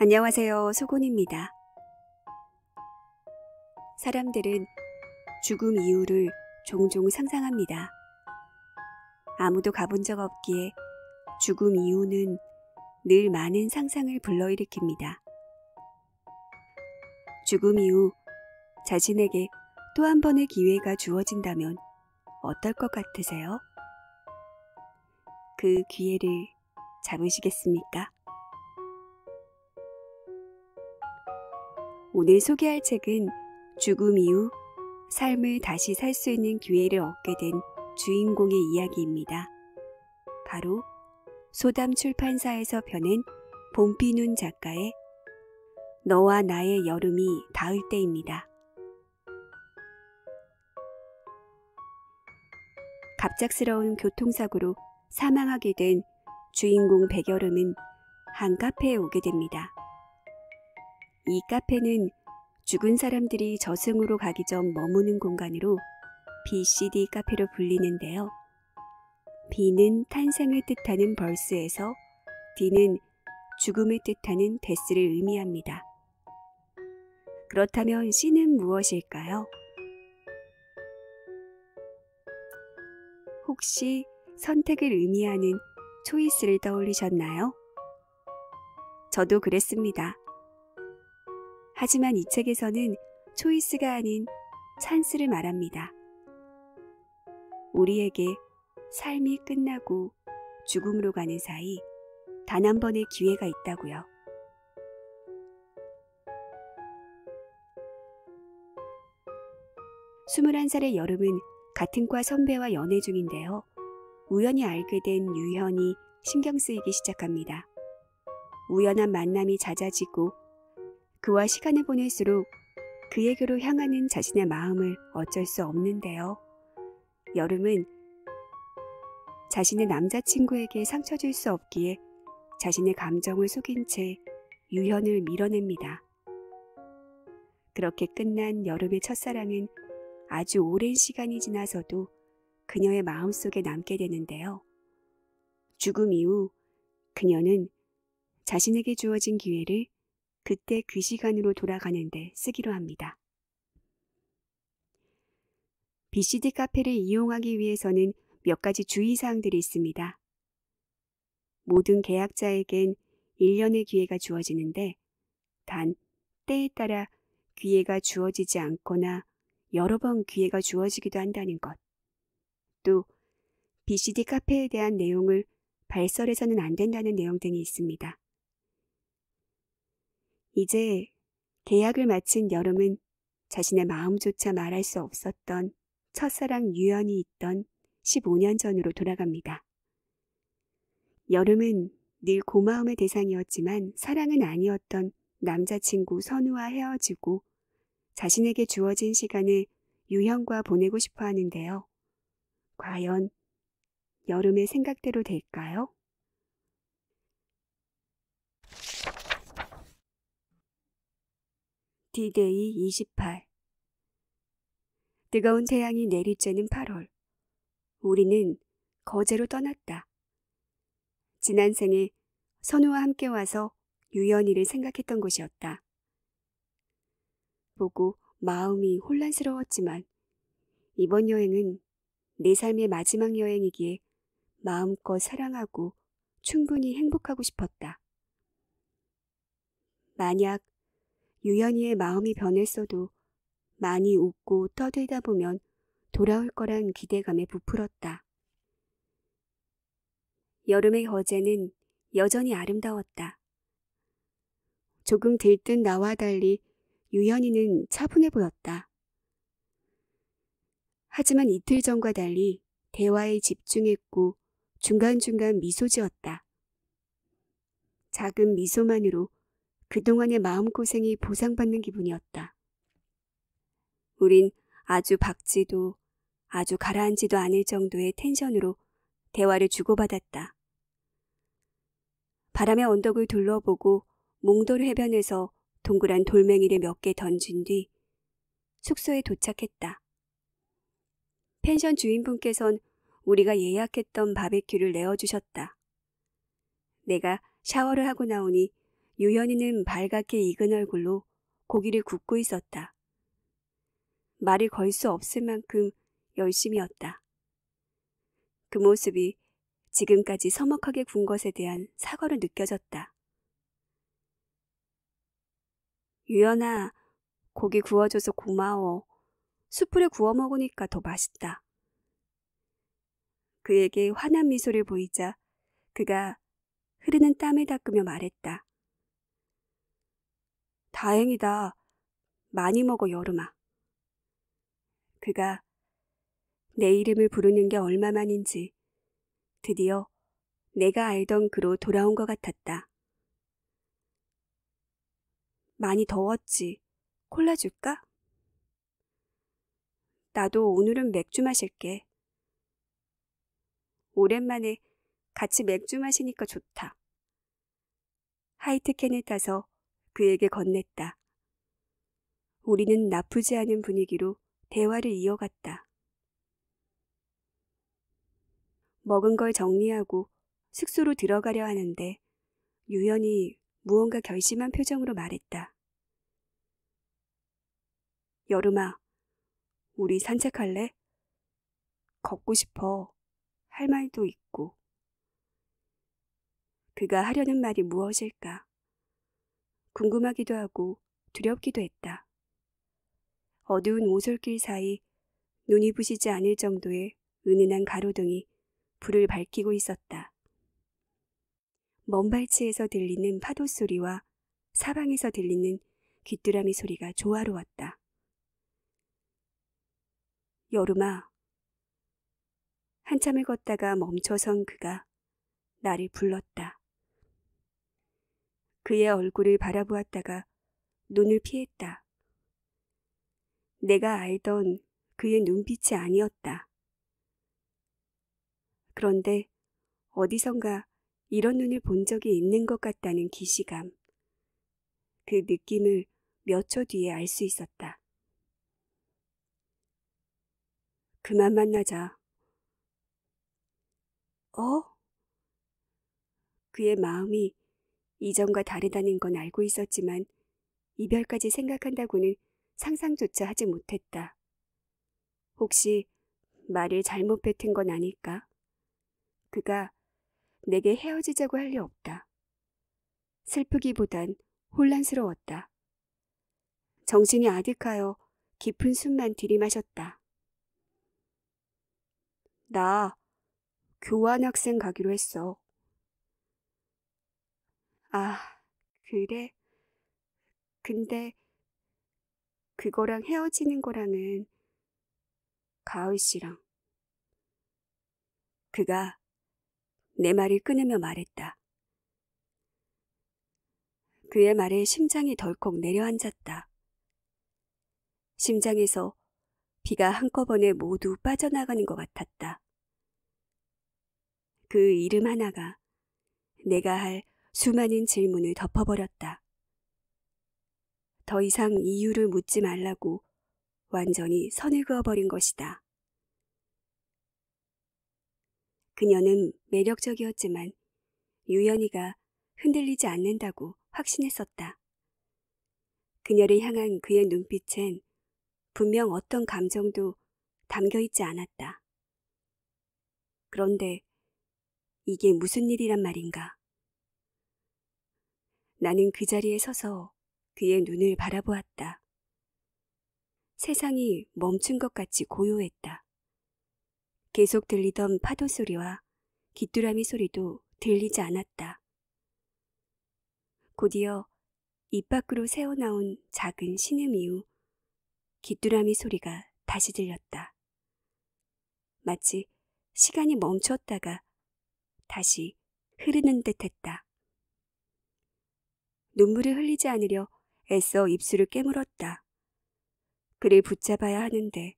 안녕하세요. 소곤입니다. 사람들은 죽음 이후를 종종 상상합니다. 아무도 가본 적 없기에 죽음 이후는 늘 많은 상상을 불러일으킵니다. 죽음 이후 자신에게 또 한 번의 기회가 주어진다면 어떨 것 같으세요? 그 기회를 잡으시겠습니까? 오늘 소개할 책은 죽음 이후 삶을 다시 살 수 있는 기회를 얻게 된 주인공의 이야기입니다. 바로 소담 출판사에서 펴낸 봄비눈 작가의 너와 나의 여름이 닿을 때입니다. 갑작스러운 교통사고로 사망하게 된 주인공 백여름은 한 카페에 오게 됩니다. 이 카페는 죽은 사람들이 저승으로 가기 전 머무는 공간으로 BCD 카페로 불리는데요. B는 탄생을 뜻하는 벌스에서 D는 죽음을 뜻하는 데스를 의미합니다. 그렇다면 C는 무엇일까요? 혹시 선택을 의미하는 초이스를 떠올리셨나요? 저도 그랬습니다. 하지만 이 책에서는 초이스가 아닌 찬스를 말합니다. 우리에게 삶이 끝나고 죽음으로 가는 사이 단 한 번의 기회가 있다고요. 스물한 살의 여름은 같은 과 선배와 연애 중인데요. 우연히 알게 된 유현이 신경 쓰이기 시작합니다. 우연한 만남이 잦아지고 그와 시간을 보낼수록 그에게로 향하는 자신의 마음을 어쩔 수 없는데요. 여름은 자신의 남자친구에게 상처 줄 수 없기에 자신의 감정을 속인 채 유현을 밀어냅니다. 그렇게 끝난 여름의 첫사랑은 아주 오랜 시간이 지나서도 그녀의 마음속에 남게 되는데요. 죽음 이후 그녀는 자신에게 주어진 기회를 그때 그 시간으로 돌아가는데 쓰기로 합니다. BCD 카페를 이용하기 위해서는 몇 가지 주의사항들이 있습니다. 모든 계약자에겐 1년의 기회가 주어지는데 단 때에 따라 기회가 주어지지 않거나 여러 번 기회가 주어지기도 한다는 것. 또 BCD 카페에 대한 내용을 발설해서는 안 된다는 내용 등이 있습니다. 이제 계약을 마친 여름은 자신의 마음조차 말할 수 없었던 첫사랑 유연이 있던 15년 전으로 돌아갑니다. 여름은 늘 고마움의 대상이었지만 사랑은 아니었던 남자친구 선우와 헤어지고 자신에게 주어진 시간을 유현과 보내고 싶어 하는데요. 과연 여름의 생각대로 될까요? D-Day 28 뜨거운 태양이 내리쬐는 8월. 우리는 거제로 떠났다. 지난 생에 선우와 함께 와서 유연이를 생각했던 곳이었다. 보고 마음이 혼란스러웠지만 이번 여행은 내 삶의 마지막 여행이기에 마음껏 사랑하고 충분히 행복하고 싶었다. 만약 유연이의 마음이 변했어도 많이 웃고 떠들다 보면 돌아올 거란 기대감에 부풀었다. 여름의 거제는 여전히 아름다웠다. 조금 들뜬 나와 달리 유연이는 차분해 보였다. 하지만 이틀 전과 달리 대화에 집중했고 중간중간 미소 지었다. 작은 미소만으로 그동안의 마음고생이 보상받는 기분이었다. 우린 아주 박지도 아주 가라앉지도 않을 정도의 텐션으로 대화를 주고받았다. 바람의 언덕을 둘러보고 몽돌 해변에서 동그란 돌멩이를 몇 개 던진 뒤 숙소에 도착했다. 펜션 주인분께선 우리가 예약했던 바베큐를 내어주셨다. 내가 샤워를 하고 나오니 유연이는 발갛게 익은 얼굴로 고기를 굽고 있었다. 말을 걸 수 없을 만큼 열심이었다. 그 모습이 지금까지 서먹하게 군 것에 대한 사과로 느껴졌다. 유연아, 고기 구워줘서 고마워. 숯불에 구워 먹으니까 더 맛있다. 그에게 환한 미소를 보이자 그가 흐르는 땀을 닦으며 말했다. 다행이다. 많이 먹어, 여름아. 그가 내 이름을 부르는 게 얼마만인지 드디어 내가 알던 그로 돌아온 것 같았다. 많이 더웠지. 콜라 줄까? 나도 오늘은 맥주 마실게. 오랜만에 같이 맥주 마시니까 좋다. 하이트캔을 따서 그에게 건넸다. 우리는 나쁘지 않은 분위기로 대화를 이어갔다. 먹은 걸 정리하고 숙소로 들어가려 하는데 유연이 무언가 결심한 표정으로 말했다. 여름아, 우리 산책할래? 걷고 싶어. 할 말도 있고. 그가 하려는 말이 무엇일까? 궁금하기도 하고 두렵기도 했다. 어두운 오솔길 사이 눈이 부시지 않을 정도의 은은한 가로등이 불을 밝히고 있었다. 먼발치에서 들리는 파도 소리와 사방에서 들리는 귀뚜라미 소리가 조화로웠다. 여름아. 한참을 걷다가 멈춰선 그가 나를 불렀다. 그의 얼굴을 바라보았다가 눈을 피했다. 내가 알던 그의 눈빛이 아니었다. 그런데 어디선가 이런 눈을 본 적이 있는 것 같다는 기시감. 그 느낌을 몇 초 뒤에 알 수 있었다. 그만 만나자. 그의 마음이 이전과 다르다는 건 알고 있었지만 이별까지 생각한다고는 상상조차 하지 못했다. 혹시 말을 잘못 뱉은 건 아닐까? 그가 내게 헤어지자고 할 리 없다. 슬프기보단 혼란스러웠다. 정신이 아득하여 깊은 숨만 들이마셨다. 나 교환학생 가기로 했어. 아, 그래? 근데 그거랑 헤어지는 거랑은 가을 씨랑. 그가 내 말을 끊으며 말했다. 그의 말에 심장이 덜컥 내려앉았다. 심장에서 비가 한꺼번에 모두 빠져나가는 것 같았다. 그 이름 하나가 내가 할 수많은 질문을 덮어버렸다. 더 이상 이유를 묻지 말라고 완전히 선을 그어버린 것이다. 그녀는 매력적이었지만 유연이가 흔들리지 않는다고 확신했었다. 그녀를 향한 그의 눈빛엔 분명 어떤 감정도 담겨있지 않았다. 그런데 이게 무슨 일이란 말인가? 나는 그 자리에 서서 그의 눈을 바라보았다. 세상이 멈춘 것 같이 고요했다. 계속 들리던 파도 소리와 귀뚜라미 소리도 들리지 않았다. 곧이어 입 밖으로 새어나온 작은 신음 이후 귀뚜라미 소리가 다시 들렸다. 마치 시간이 멈췄다가 다시 흐르는 듯했다. 눈물을 흘리지 않으려 애써 입술을 깨물었다. 그를 붙잡아야 하는데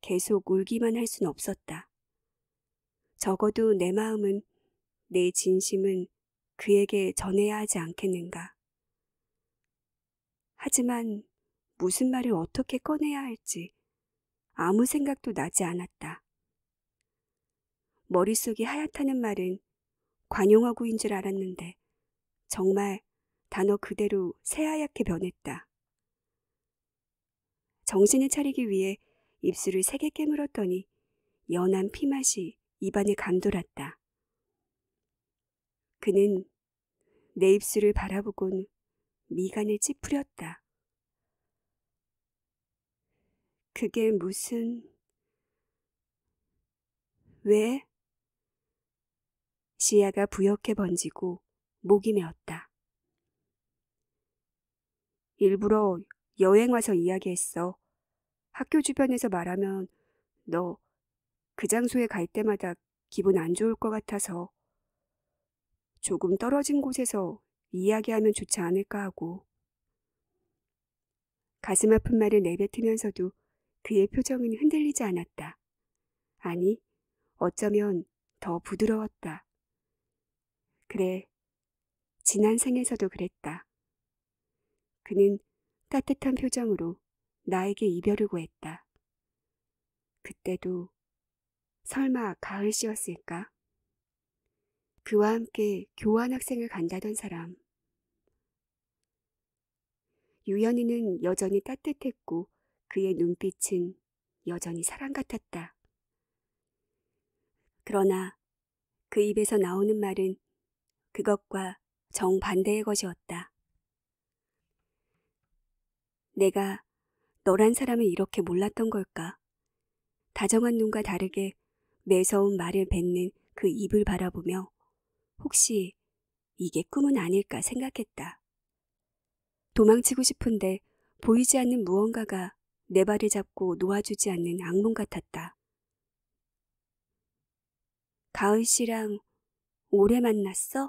계속 울기만 할 순 없었다. 적어도 내 마음은, 내 진심은 그에게 전해야 하지 않겠는가. 하지만 무슨 말을 어떻게 꺼내야 할지 아무 생각도 나지 않았다. 머릿속이 하얗다는 말은 관용어구인 줄 알았는데 정말 단어 그대로 새하얗게 변했다. 정신을 차리기 위해 입술을 세게 깨물었더니 연한 피맛이 입안에 감돌았다. 그는 내 입술을 바라보곤 미간을 찌푸렸다. 그게 무슨... 왜? 시야가 부옇게 번지고 목이 메었다. 일부러 여행 와서 이야기했어. 학교 주변에서 말하면 너 그 장소에 갈 때마다 기분 안 좋을 것 같아서 조금 떨어진 곳에서 이야기하면 좋지 않을까 하고. 가슴 아픈 말을 내뱉으면서도 그의 표정은 흔들리지 않았다. 아니, 어쩌면 더 부드러웠다. 그래, 지난 생에서도 그랬다. 그는 따뜻한 표정으로 나에게 이별을 고했다. 그때도 설마 가을씨였을까? 그와 함께 교환학생을 간다던 사람. 유연이는 여전히 따뜻했고 그의 눈빛은 여전히 사랑 같았다. 그러나 그 입에서 나오는 말은 그것과 정반대의 것이었다. 내가 너란 사람을 이렇게 몰랐던 걸까? 다정한 눈과 다르게 매서운 말을 뱉는 그 입을 바라보며 혹시 이게 꿈은 아닐까 생각했다. 도망치고 싶은데 보이지 않는 무언가가 내 발을 잡고 놓아주지 않는 악몽 같았다. 가을 씨랑 오래 만났어?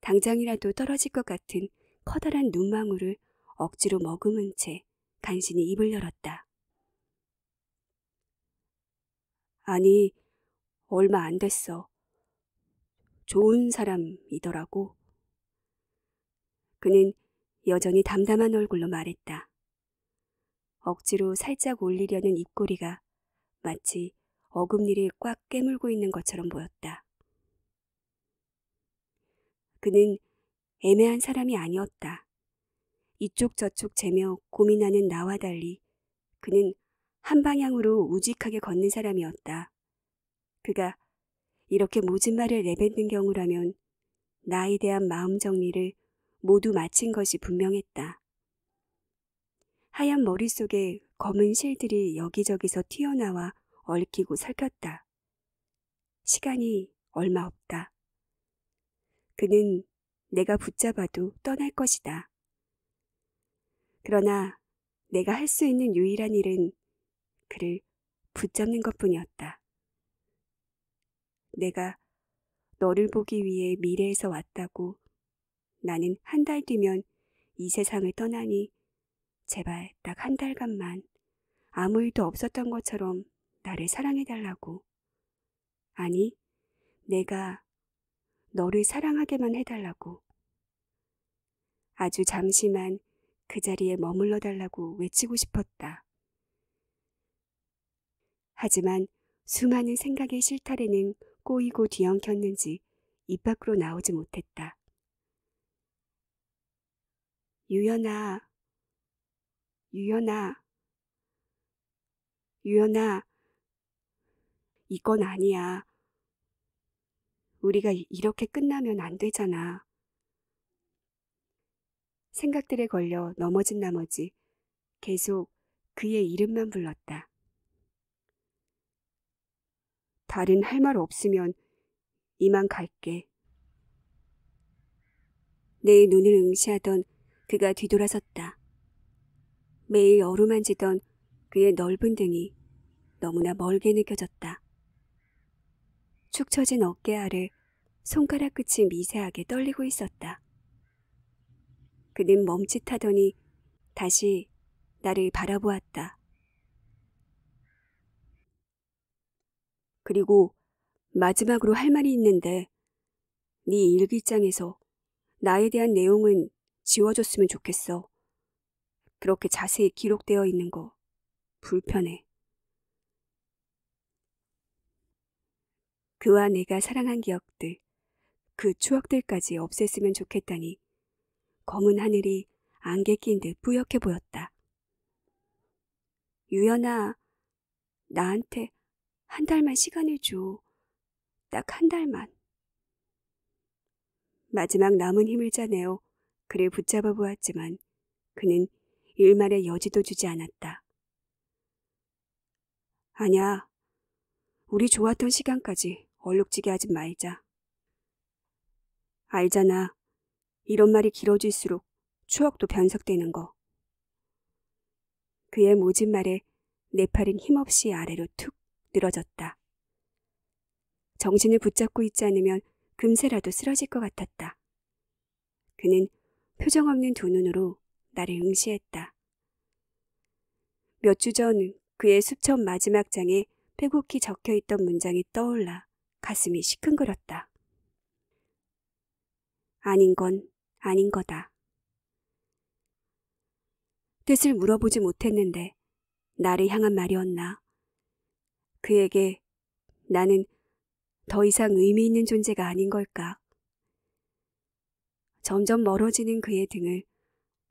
당장이라도 떨어질 것 같은 커다란 눈망울을 억지로 머금은 채 간신히 입을 열었다. 아니, 얼마 안 됐어. 좋은 사람이더라고. 그는 여전히 담담한 얼굴로 말했다. 억지로 살짝 올리려는 입꼬리가 마치 어금니를 꽉 깨물고 있는 것처럼 보였다. 그는 애매한 사람이 아니었다. 이쪽 저쪽 재며 고민하는 나와 달리 그는 한 방향으로 우직하게 걷는 사람이었다. 그가 이렇게 모진 말을 내뱉는 경우라면 나에 대한 마음 정리를 모두 마친 것이 분명했다. 하얀 머릿속에 검은 실들이 여기저기서 튀어나와 얽히고 설켰다. 시간이 얼마 없다. 그는 내가 붙잡아도 떠날 것이다. 그러나 내가 할 수 있는 유일한 일은 그를 붙잡는 것뿐이었다. 내가 너를 보기 위해 미래에서 왔다고 나는 한 달 뒤면 이 세상을 떠나니 제발 딱 한 달간만 아무 일도 없었던 것처럼 나를 사랑해달라고. 아니, 내가 너를 사랑하게만 해달라고. 아주 잠시만 그 자리에 머물러 달라고 외치고 싶었다. 하지만 수많은 생각의 실타래는 꼬이고 뒤엉켰는지 입 밖으로 나오지 못했다. 유연아, 유연아, 유연아, 이건 아니야. 우리가 이렇게 끝나면 안 되잖아. 생각들에 걸려 넘어진 나머지 계속 그의 이름만 불렀다. 다른 할 말 없으면 이만 갈게. 내 눈을 응시하던 그가 뒤돌아섰다. 매일 어루만지던 그의 넓은 등이 너무나 멀게 느껴졌다. 축 처진 어깨 아래 손가락 끝이 미세하게 떨리고 있었다. 그는 멈칫하더니 다시 나를 바라보았다. 그리고 마지막으로 할 말이 있는데 네 일기장에서 나에 대한 내용은 지워줬으면 좋겠어. 그렇게 자세히 기록되어 있는 거 불편해. 그와 내가 사랑한 기억들, 그 추억들까지 없앴으면 좋겠다니 검은 하늘이 안개 낀 듯 뿌옇게 보였다. 유연아, 나한테 한 달만 시간을 줘. 딱 한 달만. 마지막 남은 힘을 짜내어 그를 붙잡아 보았지만 그는 일말의 여지도 주지 않았다. 아냐, 우리 좋았던 시간까지 얼룩지게 하지 말자. 알잖아. 이런 말이 길어질수록 추억도 변색되는 거. 그의 모진 말에 내 팔은 힘없이 아래로 툭 늘어졌다. 정신을 붙잡고 있지 않으면 금세라도 쓰러질 것 같았다. 그는 표정 없는 두 눈으로 나를 응시했다. 몇 주 전 그의 수첩 마지막 장에 빼곡히 적혀있던 문장이 떠올라 가슴이 시큰거렸다. 아닌 건 아닌 거다. 뜻을 물어보지 못했는데 나를 향한 말이었나? 그에게 나는 더 이상 의미 있는 존재가 아닌 걸까? 점점 멀어지는 그의 등을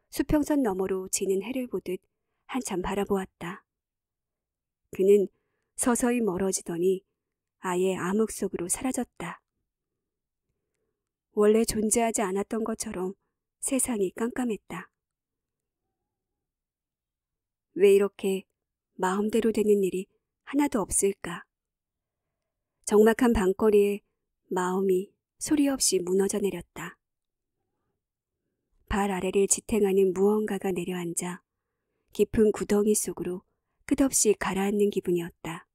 수평선 너머로 지는 해를 보듯 한참 바라보았다. 그는 서서히 멀어지더니 아예 암흑 속으로 사라졌다. 원래 존재하지 않았던 것처럼 세상이 깜깜했다. 왜 이렇게 마음대로 되는 일이 하나도 없을까? 적막한 밤거리에 마음이 소리 없이 무너져 내렸다. 발 아래를 지탱하는 무언가가 내려앉아 깊은 구덩이 속으로 끝없이 가라앉는 기분이었다.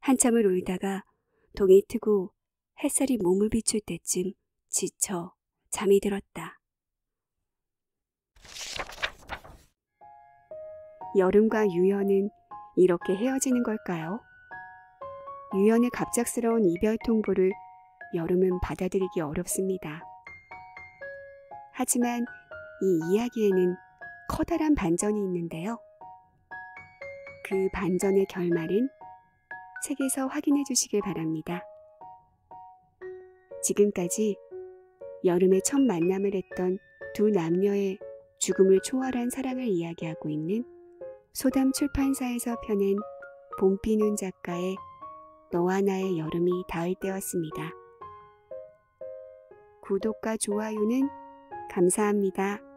한참을 울다가 동이 트고 햇살이 몸을 비출 때쯤 지쳐 잠이 들었다. 여름과 유연은 이렇게 헤어지는 걸까요? 유연의 갑작스러운 이별 통보를 여름은 받아들이기 어렵습니다. 하지만 이 이야기에는 커다란 반전이 있는데요. 그 반전의 결말은 책에서 확인해 주시길 바랍니다. 지금까지 여름에 첫 만남을 했던 두 남녀의 죽음을 초월한 사랑을 이야기하고 있는 소담 출판사에서 펴낸 봄비눈 작가의 너와 나의 여름이 닿을 때였습니다. 구독과 좋아요는 감사합니다.